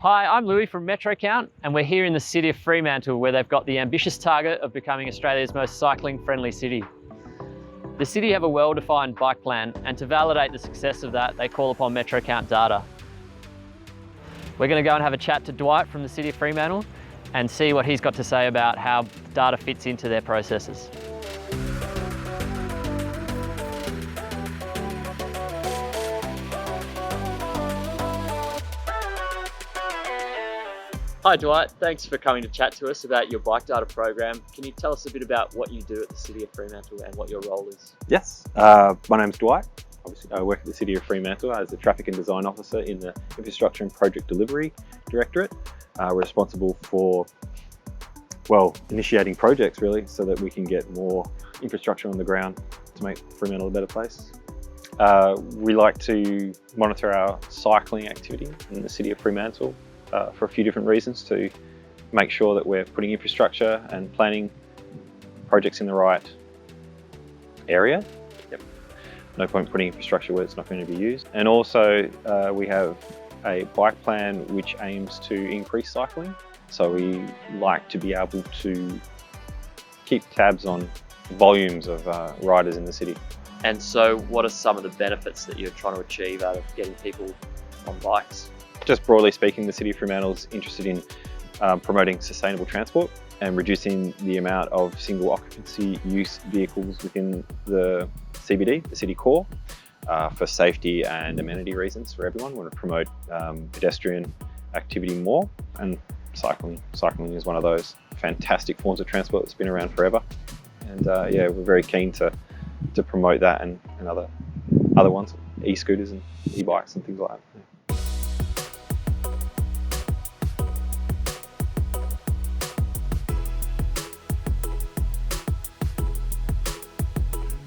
Hi, I'm Louis from MetroCount, and we're here in the city of Fremantle, where they've got the ambitious target of becoming Australia's most cycling-friendly city. The city have a well-defined bike plan, and to validate the success of that, they call upon MetroCount data. We're going to go and have a chat to Dwight from the city of Fremantle and see what he's got to say about how data fits into their processes. Hi Dwight, thanks for coming to chat to us about your bike data program. Can you tell us a bit about what you do at the City of Fremantle and what your role is? Yes, my name's Dwight. Obviously, I work at the City of Fremantle as the Traffic and Design Officer in the Infrastructure and Project Delivery Directorate. We're responsible for, initiating projects really, so that we can get more infrastructure on the ground to make Fremantle a better place. We like to monitor our cycling activity in the City of Fremantle for a few different reasons, to make sure that we're putting infrastructure and planning projects in the right area. No point putting infrastructure where it's not going to be used. And also we have a bike plan which aims to increase cycling. So we like to be able to keep tabs on volumes of riders in the city. And so what are some of the benefits that you're trying to achieve out of getting people on bikes? Just broadly speaking, the City of Fremantle is interested in promoting sustainable transport and reducing the amount of single occupancy use vehicles within the CBD, the city core, for safety and amenity reasons for everyone. We want to promote pedestrian activity more, and cycling is one of those fantastic forms of transport that's been around forever. And we're very keen to promote that and other ones, e-scooters and e-bikes and things like that.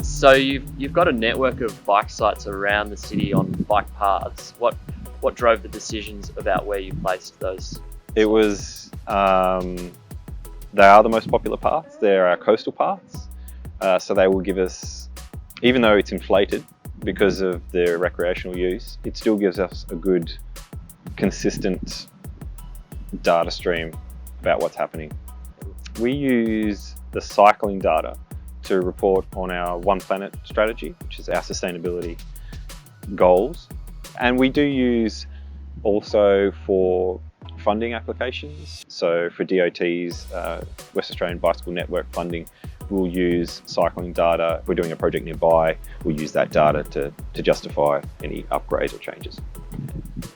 So you've got a network of bike sites around the city on bike paths. What drove the decisions about where you placed those? It was, they are the most popular paths. They're our coastal paths. So they will give us, even though it's inflated because of their recreational use, it still gives us a good, consistent data stream about what's happening. We use the cycling data to report on our One Planet strategy, which is our sustainability goals. And we do use also for funding applications. So for DOT's West Australian Bicycle Network funding, we'll use cycling data. If we're doing a project nearby, we'll use that data to justify any upgrades or changes.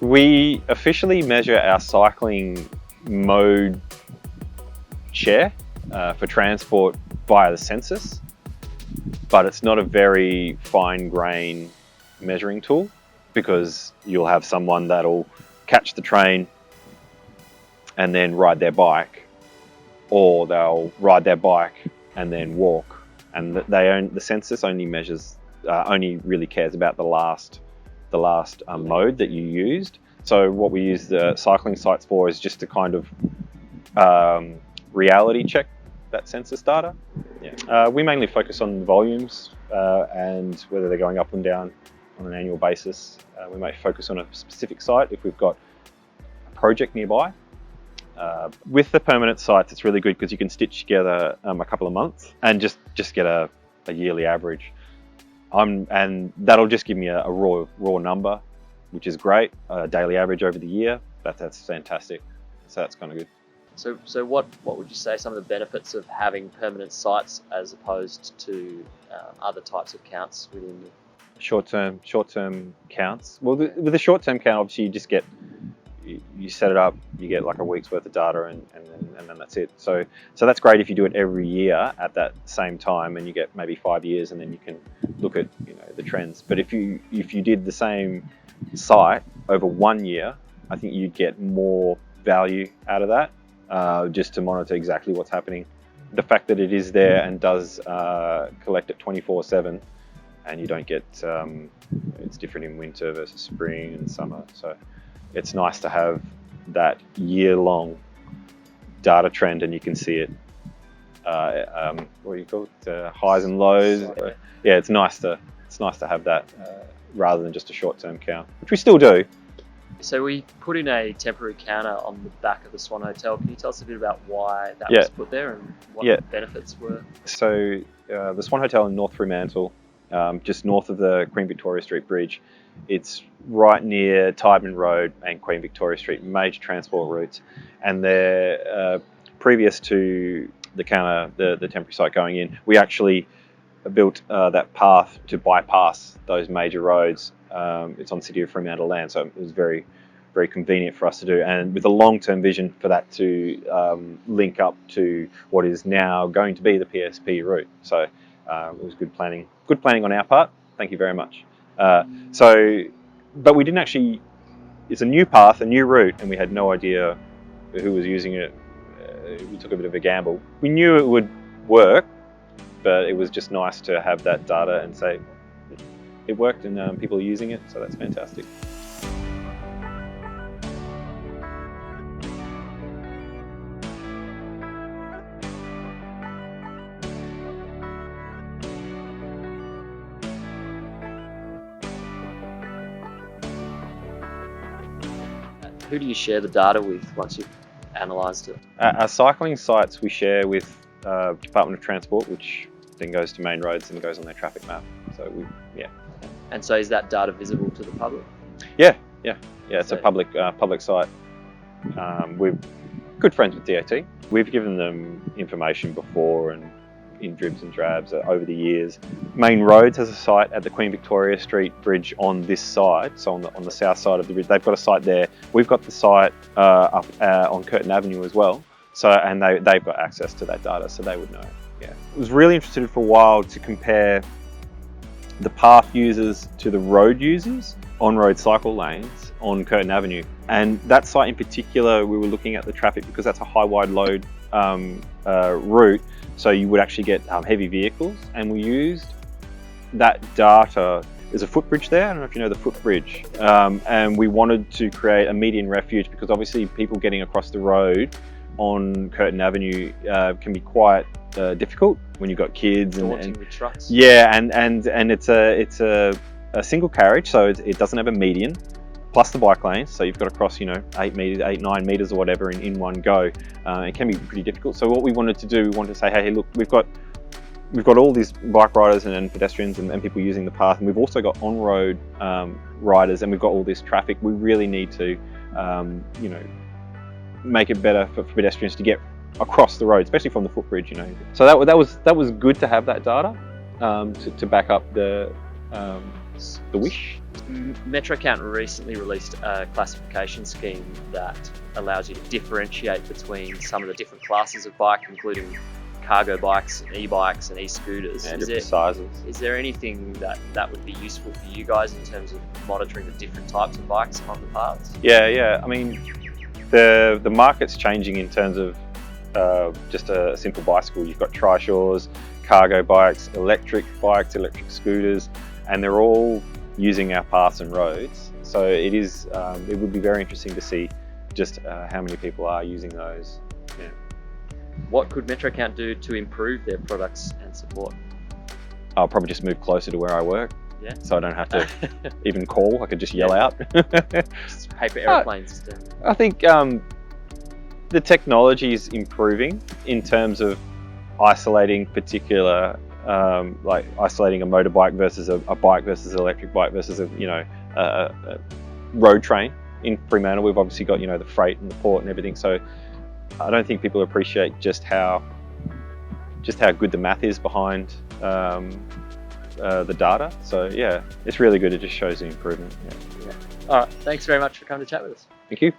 We officially measure our cycling mode share for transport via the census, but it's not a very fine grain measuring tool, because you'll have someone that'll catch the train and then ride their bike, or they'll ride their bike and then walk, and the census only measures only really cares about the last mode that you used. So what we use the cycling sites for is just to kind of reality check that census data. We mainly focus on volumes and whether they're going up and down on an annual basis. We may focus on a specific site if we've got a project nearby. With the permanent sites, it's really good because you can stitch together a couple of months and just get a yearly average. And that'll just give me a raw number, which is great. A daily average over the year, that's fantastic. So that's kind of good. So what would you say some of the benefits of having permanent sites as opposed to other types of counts within the short-term counts? Well, with the short-term count, obviously you just get, you set it up, you get like a week's worth of data, and then that's it. So that's great if you do it every year at that same time, and you get maybe 5 years, and then you can look at the trends. But if you did the same site over 1 year, I think you'd get more value out of that. Just to monitor exactly what's happening. The fact that it is there and does collect it 24/7, and you don't get, it's different in winter versus spring and summer. So it's nice to have that year-long data trend, and you can see it, what do you call it, highs and lows. Yeah, it's nice to have that rather than just a short-term count, which we still do. So we put in a temporary counter on the back of the Swan Hotel. Can you tell us a bit about why that Yeah. was put there and what Yeah. the benefits were? So the Swan Hotel in North Fremantle, just north of the Queen Victoria Street Bridge, it's right near Tydeman Road and Queen Victoria Street, major transport routes. And they're previous to the counter, the temporary site going in, we actually built that path to bypass those major roads. It's on City of Fremantle land, so it was very, very convenient for us to do, and with a long-term vision for that to link up to what is now going to be the PSP route. So it was good planning on our part. Thank you very much. But we didn't actually. It's a new path, a new route, and we had no idea who was using it. We took a bit of a gamble. We knew it would work, but it was just nice to have that data and say it worked and people are using it, so that's fantastic. Who do you share the data with once you've analysed it? Our cycling sites we share with Department of Transport, which then goes to Main Roads and goes on their traffic map. So And so is that data visible to the public? Yeah. It's So- a public site. We're good friends with DOT. We've given them information before and in dribs and drabs over the years. Main Roads has a site at the Queen Victoria Street Bridge on this side, so on the south side of the bridge. They've got a site there. We've got the site up on Curtin Avenue as well. So and they've got access to that data, so they would know. Yeah, I was really interested for a while to compare the path users to the road users on road cycle lanes on Curtin Avenue. And that site in particular, we were looking at the traffic because that's a high wide load route. So you would actually get heavy vehicles, and we used that data. There's a footbridge there. I don't know if you know the footbridge. And we wanted to create a median refuge because obviously people getting across the road on Curtin Avenue can be quite difficult when you've got kids Daunting with trucks. yeah, and it's a single carriage, so it doesn't have a median, plus the bike lanes, so you've got to cross 8 meters, 9 meters or whatever in one go. It can be pretty difficult. So what we wanted to do, we wanted to say, hey, look, we've got all these bike riders and pedestrians and people using the path, and we've also got on-road riders, and we've got all this traffic. We really need to make it better for pedestrians to get across the road, especially from the footbridge. So that was good to have that data to back up the wish. Metrocount recently released a classification scheme that allows you to differentiate between some of the different classes of bike, including cargo bikes, e-bikes and e-scooters. And different sizes. Is there anything that would be useful for you guys in terms of monitoring the different types of bikes on the paths? Yeah. I mean, the market's changing in terms of just a simple bicycle. You've got trishaws, cargo bikes, electric scooters, and they're all using our paths and roads. So it would be very interesting to see just how many people are using those. Yeah. What could Metrocount do to improve their products and support? I'll probably just move closer to where I work. Yeah. So I don't have to even call. I could just yell out. Just paper airplane system. I think the technology is improving in terms of isolating particular, like isolating a motorbike versus a bike versus an electric bike versus a road train. In Fremantle, we've obviously got the freight and the port and everything. So I don't think people appreciate just how good the math is behind the data. So yeah, it's really good. It just shows the improvement. Yeah. All right. Thanks very much for coming to chat with us. Thank you.